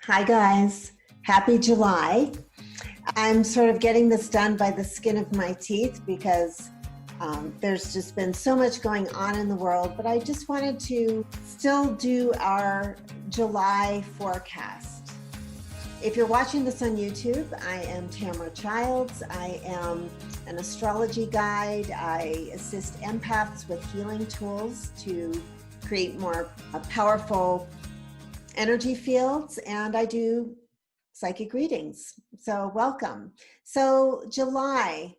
Hi guys, happy July. I'm sort of getting this done by the skin of my teeth because there's just been so much going on in the world, but I just wanted to still do our July forecast. If you're watching this on YouTube, I am Tamara Childs. I am an astrology guide. I assist empaths with healing tools to create more powerful energy fields, and I do psychic readings. So welcome. So July.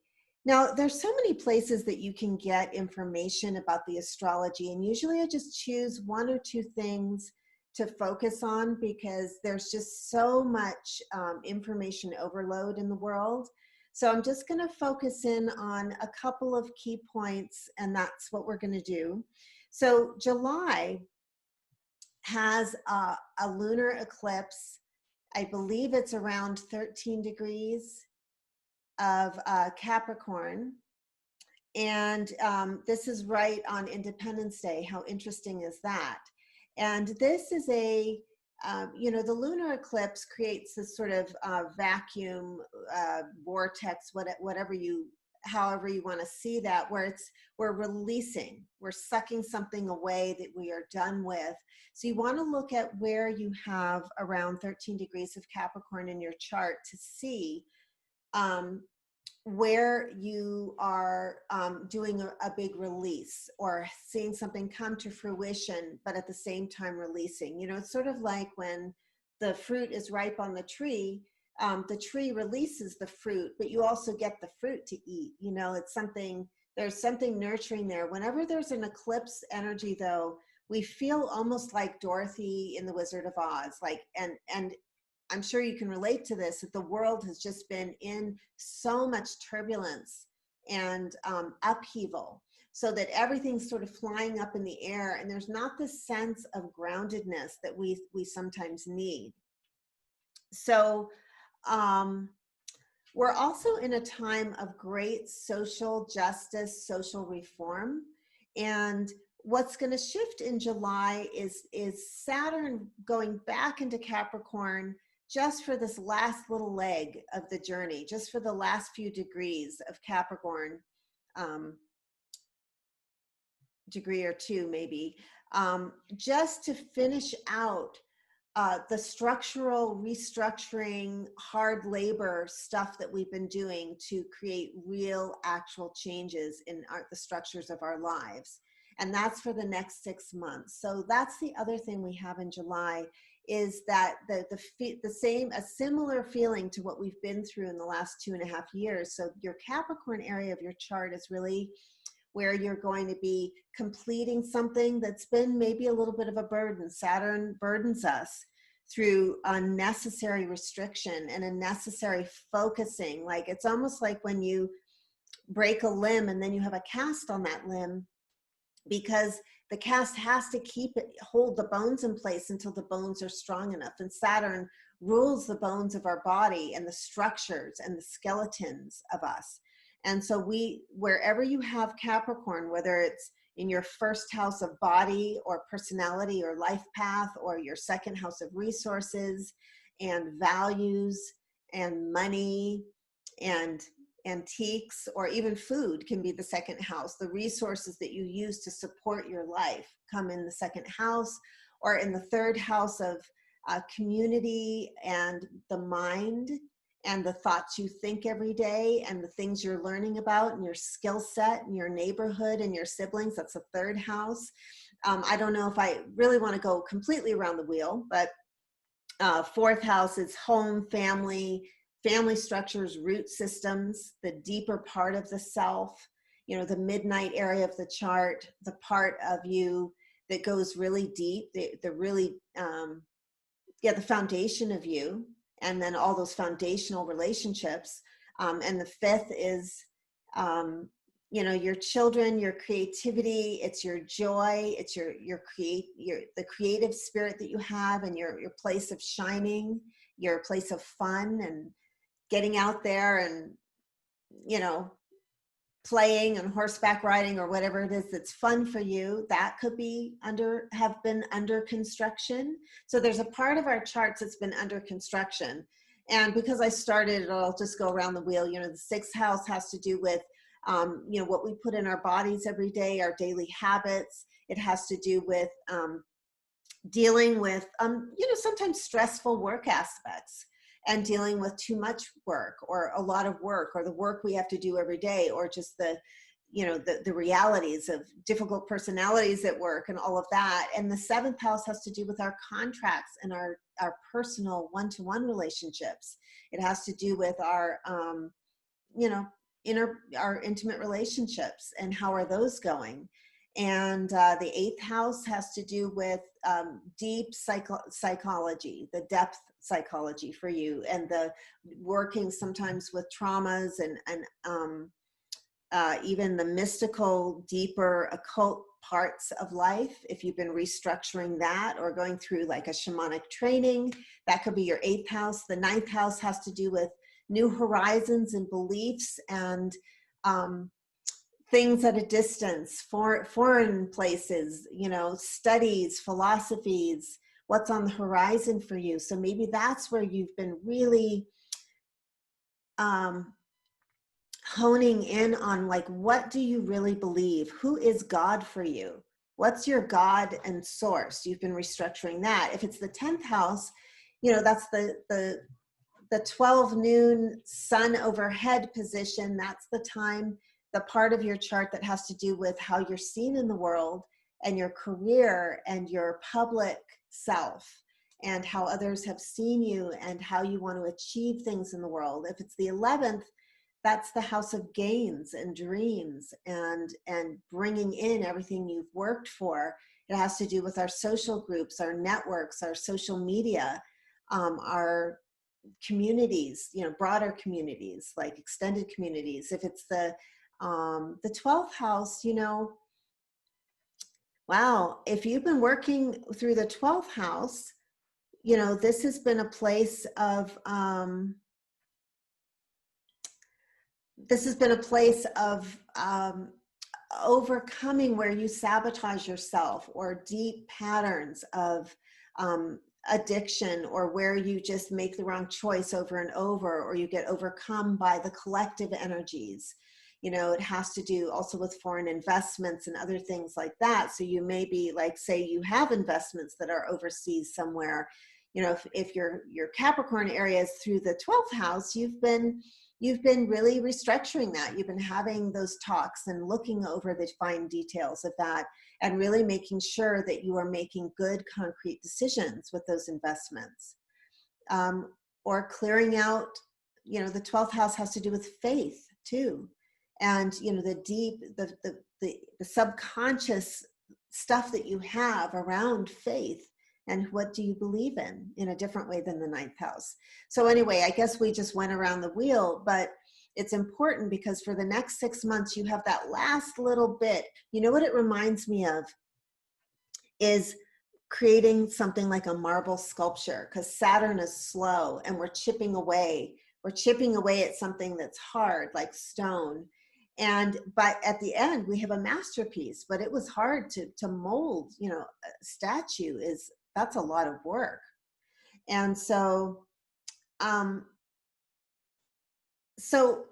Now there's so many places that you can get information about the astrology, and usually I just choose one or two things to focus on because there's just so much information overload in the world. So I'm just going to focus in on a couple of key points, and that's what we're going to do. So July has a lunar eclipse. I believe it's around 13 degrees of Capricorn. And this is right on Independence Day. How interesting is that? And this is the lunar eclipse creates this sort of vacuum vortex, however you want to see that, where we're releasing, we're sucking something away that we are done with. So you want to look at where you have around 13 degrees of Capricorn in your chart to see where you are doing a big release or seeing something come to fruition, but at the same time releasing. You know, it's sort of like when the fruit is ripe on the tree releases the fruit, but you also get the fruit to eat. You know, there's something nurturing there. Whenever there's an eclipse energy, though, we feel almost like Dorothy in The Wizard of Oz, and I'm sure you can relate to this, that the world has just been in so much turbulence and upheaval, so that everything's sort of flying up in the air, and there's not this sense of groundedness that we sometimes need. So we're also in a time of great social justice, social reform. And what's going to shift in July is Saturn going back into Capricorn just for this last little leg of the journey, just for the last few degrees of Capricorn, degree or two maybe, just to finish out the structural restructuring, hard labor stuff that we've been doing to create real, actual changes in the structures of our lives. And that's for the next 6 months. So that's the other thing we have in July, is that a similar feeling to what we've been through in the last 2.5 years. So your Capricorn area of your chart is really where you're going to be completing something that's been maybe a little bit of a burden. Saturn burdens us through unnecessary restriction and unnecessary focusing. Like, it's almost like when you break a limb and then you have a cast on that limb, because the cast has to hold the bones in place until the bones are strong enough. And Saturn rules the bones of our body and the structures and the skeletons of us. And so wherever you have Capricorn, whether it's in your first house of body or personality or life path, or your second house of resources and values and money and antiques, or even food can be the second house. The resources that you use to support your life come in the second house, or in the third house of community and the mind, and the thoughts you think every day, and the things you're learning about, and your skill set, and your neighborhood, and your siblings. That's the third house. I don't know if I really want to go completely around the wheel, but fourth house is home, family structures, root systems, the deeper part of the self, you know, the midnight area of the chart, the part of you that goes really deep, the foundation of you, and then all those foundational relationships. And the fifth is, your children, your creativity, it's your joy, it's the creative spirit that you have, and your place of shining, your place of fun and getting out there and, playing and horseback riding or whatever it is that's fun for you, that could have been under construction. So there's a part of our charts that's been under construction. And because I started, I'll just go around the wheel. You know, the sixth house has to do with, you know, what we put in our bodies every day, our daily habits. It has to do with dealing with, you know, sometimes stressful work aspects, and dealing with too much work or a lot of work, or the work we have to do every day, or just the, you know, the realities of difficult personalities at work and all of that. And the seventh house has to do with our contracts and our personal one-to-one relationships. It has to do with our, you know, our intimate relationships and how are those going. And the eighth house has to do with deep psychology, the depth psychology for you, and the working sometimes with traumas and even the mystical, deeper occult parts of life. If you've been restructuring that or going through like a shamanic training, that could be your eighth house. The ninth house has to do with new horizons and beliefs and things at a distance, foreign places, you know, studies, philosophies, what's on the horizon for you. So maybe that's where you've been really honing in on, like, what do you really believe? Who is God for you? What's your God and source? You've been restructuring that. If it's the 10th house, you know, that's the 12 noon sun overhead position. That's the time, the part of your chart that has to do with how you're seen in the world and your career and your public self and how others have seen you and how you want to achieve things in the world. If it's the 11th, that's the house of gains and dreams and bringing in everything you've worked for. It has to do with our social groups, our networks, our social media, our communities, you know, broader communities, like extended communities. If it's the 12th house, you know, wow, if you've been working through the 12th house, you know, this has been a place of, overcoming where you sabotage yourself, or deep patterns of addiction, or where you just make the wrong choice over and over, or you get overcome by the collective energies. You know, it has to do also with foreign investments and other things like that. So you may be like, say you have investments that are overseas somewhere. You know, if your Capricorn area is through the 12th house, you've been really restructuring that. You've been having those talks and looking over the fine details of that, and really making sure that you are making good, concrete decisions with those investments. Or clearing out, you know, the 12th house has to do with faith too. And, you know, the deep, the subconscious stuff that you have around faith, and what do you believe in a different way than the 9th house. So anyway, I guess we just went around the wheel, but it's important because for the next 6 months, you have that last little bit. You know what it reminds me of is creating something like a marble sculpture, because Saturn is slow and we're chipping away. We're chipping away at something that's hard, like stone. But at the end, we have a masterpiece, but it was hard to mold. You know, a statue that's a lot of work. And so, so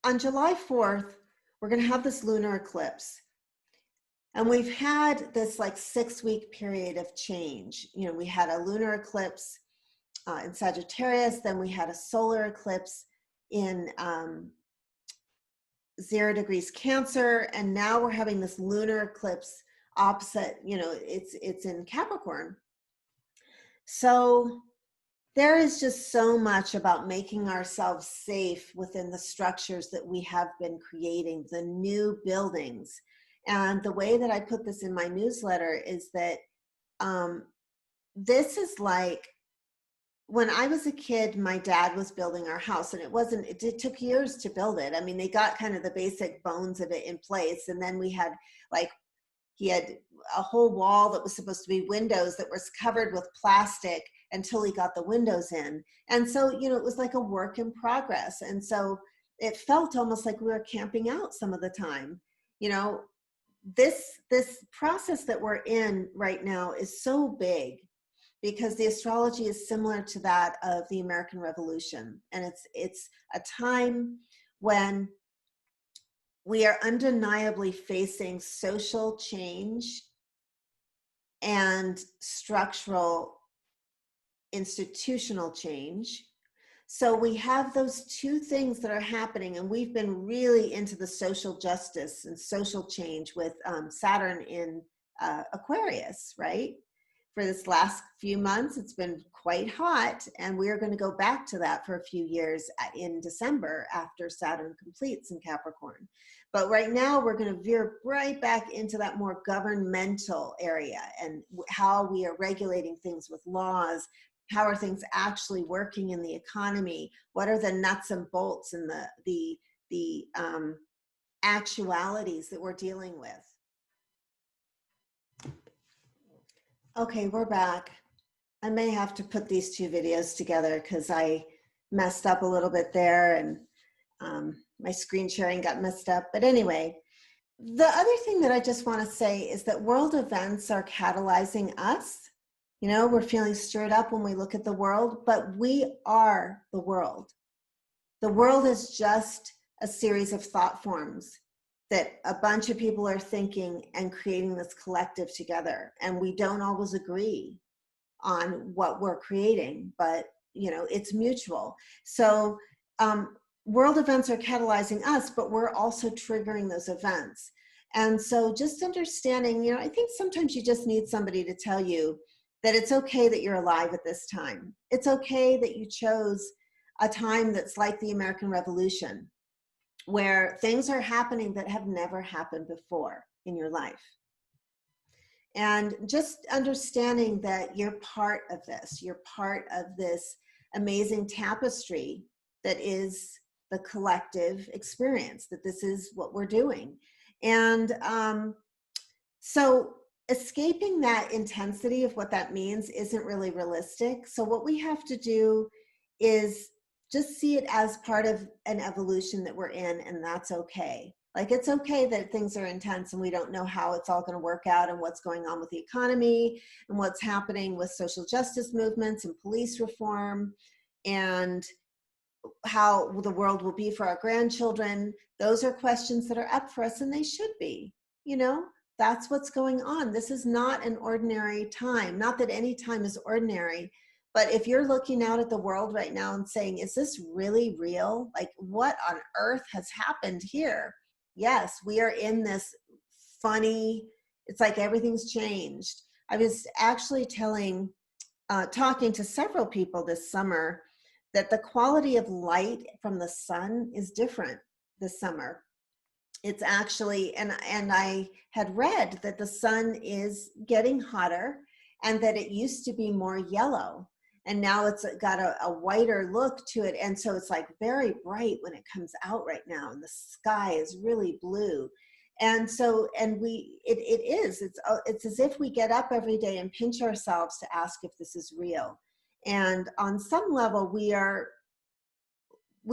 on July 4th, we're going to have this lunar eclipse. And we've had this like 6-week period of change. You know, we had a lunar eclipse in Sagittarius, then we had a solar eclipse in 0 degrees Cancer, and now we're having this lunar eclipse opposite, you know, it's in Capricorn. So there is just so much about making ourselves safe within the structures that we have been creating, the new buildings. And the way that I put this in my newsletter is that this is like, when I was a kid, my dad was building our house, and it took years to build it. I mean, they got kind of the basic bones of it in place. And then we had he had a whole wall that was supposed to be windows that was covered with plastic until he got the windows in. And so, you know, it was like a work in progress. And so it felt almost like we were camping out some of the time. You know, this process that we're in right now is so big because the astrology is similar to that of the American Revolution. And it's a time when we are undeniably facing social change and structural institutional change. So we have those two things that are happening, and we've been really into the social justice and social change with Saturn in Aquarius, right? For this last few months, it's been quite hot, and we're going to go back to that for a few years in December after Saturn completes in Capricorn. But right now, we're going to veer right back into that more governmental area and how we are regulating things with laws. How are things actually working in the economy? What are the nuts and bolts and the actualities that we're dealing with? Okay, we're back. I may have to put these two videos together because I messed up a little bit there, and my screen sharing got messed up. But anyway, the other thing that I just want to say is that world events are catalyzing us. You know, we're feeling stirred up when we look at the world, but we are the world. The world is just a series of thought forms that a bunch of people are thinking and creating this collective together. And we don't always agree on what we're creating, but you know, it's mutual. So world events are catalyzing us, but we're also triggering those events. And so just understanding, you know, I think sometimes you just need somebody to tell you that it's okay that you're alive at this time. It's okay that you chose a time that's like the American Revolution, where things are happening that have never happened before in your life. And just understanding that you're part of this, you're part of this amazing tapestry that is the collective experience, that this is what we're doing. And so escaping that intensity of what that means isn't really realistic. So what we have to do is just see it as part of an evolution that we're in, and that's okay. Like, it's okay that things are intense and we don't know how it's all going to work out and what's going on with the economy and what's happening with social justice movements and police reform and how the world will be for our grandchildren. Those are questions that are up for us, and they should be. You know, that's what's going on. This is not an ordinary time. Not that any time is ordinary, but if you're looking out at the world right now and saying, is this really real? Like, what on earth has happened here? Yes, we are in this funny, it's like everything's changed. I was actually talking to several people this summer that the quality of light from the sun is different this summer. It's actually, and I had read that the sun is getting hotter and that it used to be more yellow. And now it's got a whiter look to it. And so it's like very bright when it comes out right now. And the sky is really blue. And so, and it's as if we get up every day and pinch ourselves to ask if this is real. And on some level, we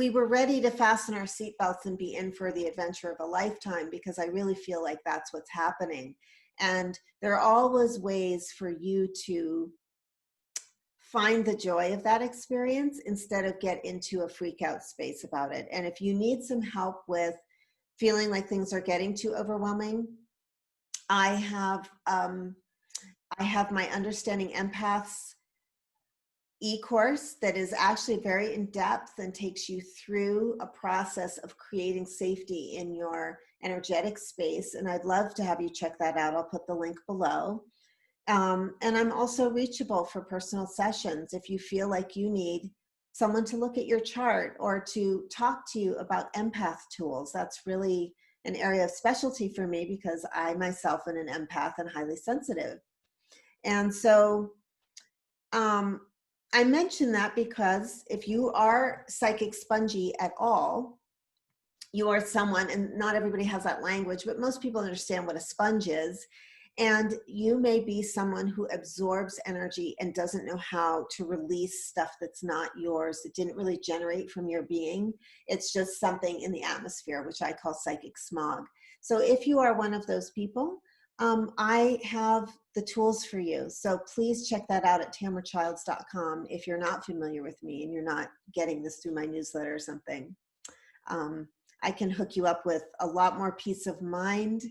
were ready to fasten our seatbelts and be in for the adventure of a lifetime, because I really feel like that's what's happening. And there are always ways for you to find the joy of that experience instead of get into a freak out space about it. And if you need some help with feeling like things are getting too overwhelming, I have my Understanding Empaths e-course that is actually very in-depth and takes you through a process of creating safety in your energetic space. And I'd love to have you check that out. I'll put the link below. And I'm also reachable for personal sessions if you feel like you need someone to look at your chart or to talk to you about empath tools. That's really an area of specialty for me because I myself am an empath and highly sensitive. And so I mention that because if you are psychic spongy at all, you are someone, and not everybody has that language, but most people understand what a sponge is. And you may be someone who absorbs energy and doesn't know how to release stuff that's not yours. It didn't really generate from your being. It's just something in the atmosphere, which I call psychic smog. So if you are one of those people, I have the tools for you. So please check that out at tamrachilds.com if you're not familiar with me and you're not getting this through my newsletter or something. I can hook you up with a lot more peace of mind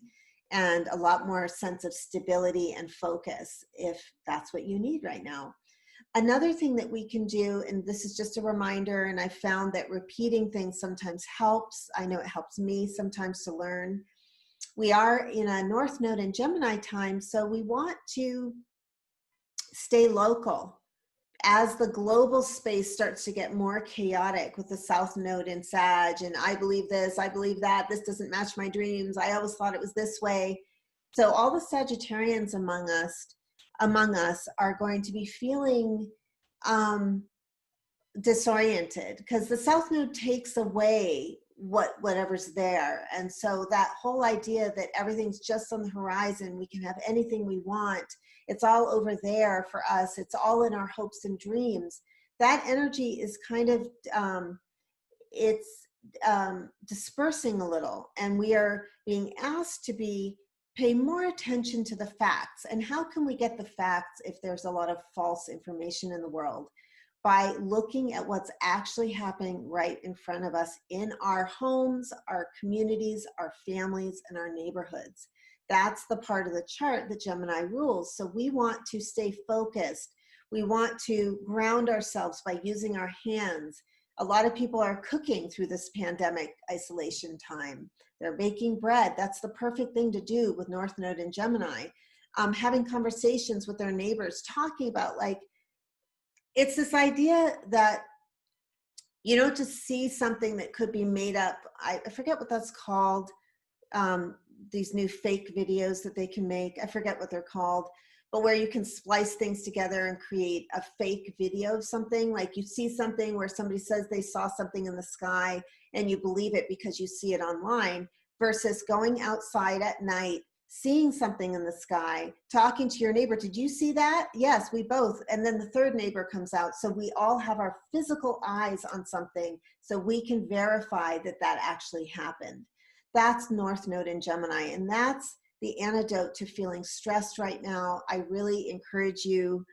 and a lot more sense of stability and focus if that's what you need right now. Another thing that we can do, and this is just a reminder, and I found that repeating things sometimes helps. I know it helps me sometimes to learn. We are in a North Node in Gemini time, so we want to stay local. As the global space starts to get more chaotic with the South Node in Sag, and I believe this, I believe that, this doesn't match my dreams, I always thought it was this way. So all the Sagittarians among us are going to be feeling disoriented because the South Node takes away whatever's there. And so that whole idea that everything's just on the horizon, we can have anything we want, it's all over there for us, it's all in our hopes and dreams, that energy is kind of dispersing a little, and we are being asked to pay more attention to the facts. And how can we get the facts if there's a lot of false information in the world? By looking at what's actually happening right in front of us in our homes, our communities, our families, and our neighborhoods. That's the part of the chart that Gemini rules. So we want to stay focused. We want to ground ourselves by using our hands. A lot of people are cooking through this pandemic isolation time. They're baking bread. That's the perfect thing to do with North Node and Gemini. Having conversations with their neighbors, talking about, like, it's this idea that you don't just see something that could be made up. I forget what that's called. These new fake videos that they can make. I forget what they're called, but where you can splice things together and create a fake video of something. Like you see something where somebody says they saw something in the sky and you believe it because you see it online, versus going outside at night, seeing something in the sky, talking to your neighbor. Did you see that? Yes, we both. And then the third neighbor comes out. So we all have our physical eyes on something so we can verify that that actually happened. That's North Node in Gemini. And that's the antidote to feeling stressed right now. I really encourage you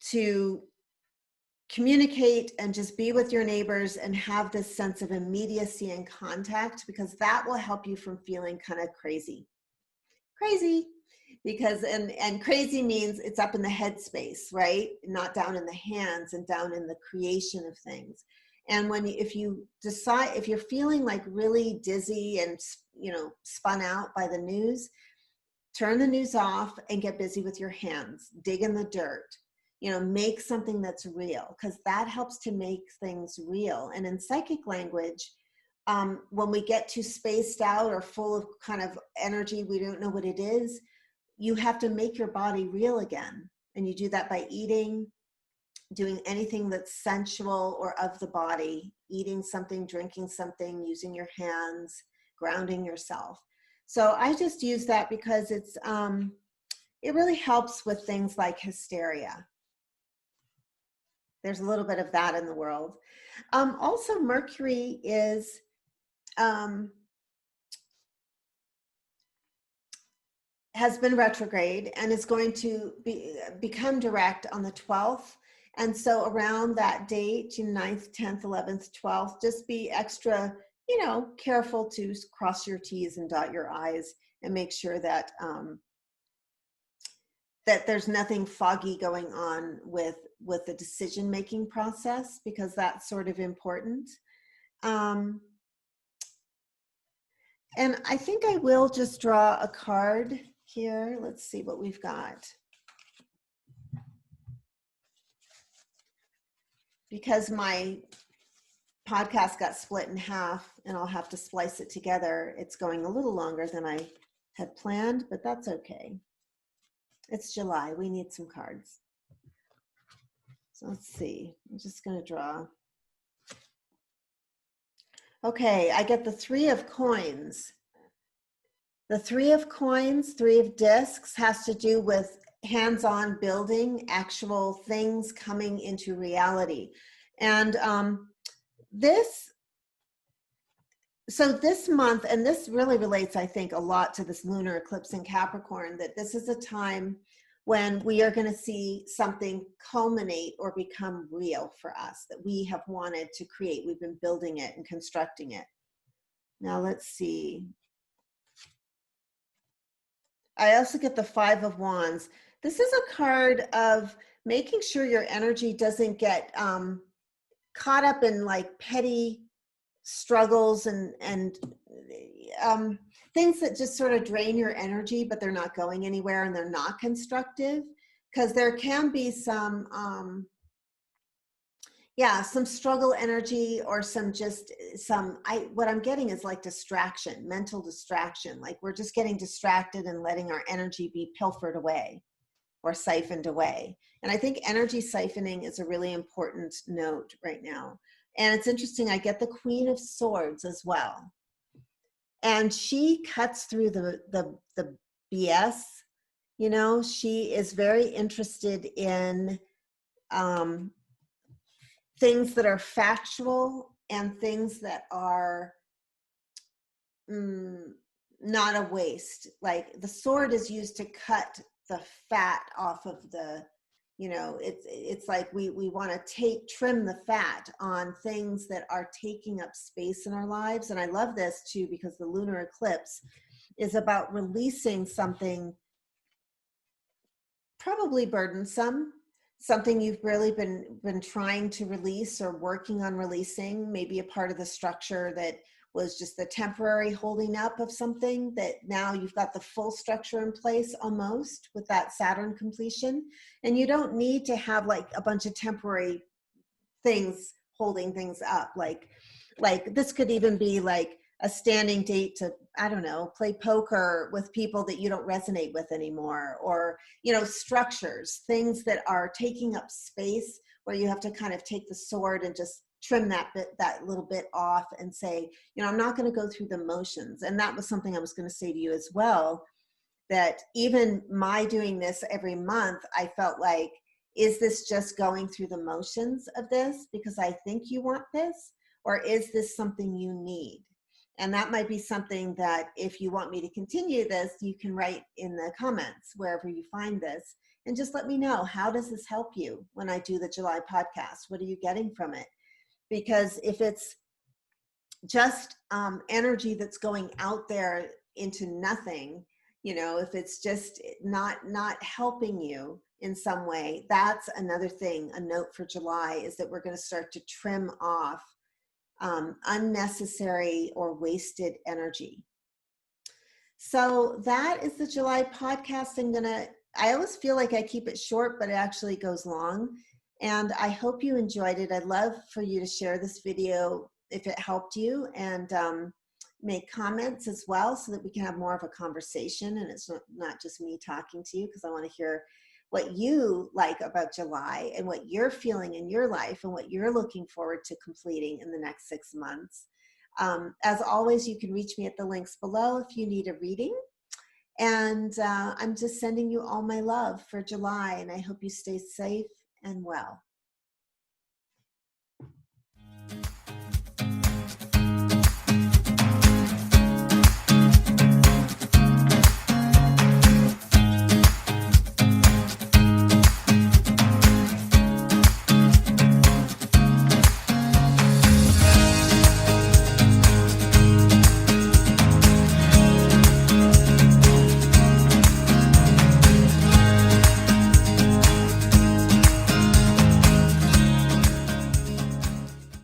to communicate and just be with your neighbors and have this sense of immediacy and contact, because that will help you from feeling kind of crazy. Because and crazy means it's up in the head space, right? Not down in the hands and down in the creation of things. And if you're feeling like really dizzy and spun out by the news, turn the news off and get busy with your hands. Dig in the dirt. Make something that's real, because that helps to make things real. And in psychic language, when we get too spaced out or full of kind of energy, we don't know what it is, you have to make your body real again. And you do that by eating, doing anything that's sensual or of the body, eating something, drinking something, using your hands, grounding yourself. So I just use that because it really helps with things like hysteria. There's a little bit of that in the world. Also, Mercury has been retrograde and is going to become direct on the 12th. And so around that date, June 9th, 10th, 11th, 12th, just be extra, careful to cross your T's and dot your I's and make sure that that there's nothing foggy going on with the decision-making process, because that's sort of important. And I think I will just draw a card here. Let's see what we've got. Because my podcast got split in half and I'll have to splice it together, it's going a little longer than I had planned, but that's okay. It's July, we need some cards. So let's see, I'm just gonna draw. Okay, I get the 3 of coins. The Three of Coins, Three of Discs has to do with hands-on building, actual things coming into reality. And so this month, and this really relates, I think, a lot to this lunar eclipse in Capricorn, that this is a time when we are going to see something culminate or become real for us that we have wanted to create. We've been building it and constructing it. Now let's see. I also get the Five of Wands. This is a card of making sure your energy doesn't get caught up in like petty struggles and things that just sort of drain your energy, but they're not going anywhere and they're not constructive, because there can be some some struggle energy, or what I'm getting is like distraction, mental distraction. Like we're just getting distracted and letting our energy be pilfered away or siphoned away. And I think energy siphoning is a really important note right now. And it's interesting, I get the Queen of Swords as well. And she cuts through the BS. You know, she is very interested in things that are factual and things that are not a waste. Like the sword is used to cut the fat off of the, you know, it's like we want to trim the fat on things that are taking up space in our lives. And I love this too, because the lunar eclipse is about releasing something probably burdensome, something you've really been trying to release or working on releasing, maybe a part of the structure that was just the temporary holding up of something that now you've got the full structure in place almost with that Saturn completion. And you don't need to have like a bunch of temporary things holding things up. Like this could even be like a standing date to, I don't know, play poker with people that you don't resonate with anymore, or, you know, structures, things that are taking up space where you have to kind of take the sword and just trim that little bit off and say, you know, I'm not going to go through the motions. And that was something I was going to say to you as well, that even my doing this every month, I felt like, is this just going through the motions of this because I think you want this, or is this something you need? And that might be something that if you want me to continue this, you can write in the comments wherever you find this, and just let me know, how does this help you when I do the July podcast? What are you getting from it? Because if it's just energy that's going out there into nothing, you know, if it's just not helping you in some way, that's another thing. A note for July is that we're going to start to trim off unnecessary or wasted energy. So that is the July podcast. I always feel like I keep it short, but it actually goes long. And I hope you enjoyed it. I'd love for you to share this video if it helped you, and make comments as well so that we can have more of a conversation and it's not just me talking to you, because I want to hear what you like about July and what you're feeling in your life and what you're looking forward to completing in the next 6 months. As always, you can reach me at the links below if you need a reading. And I'm just sending you all my love for July, and I hope you stay safe and well.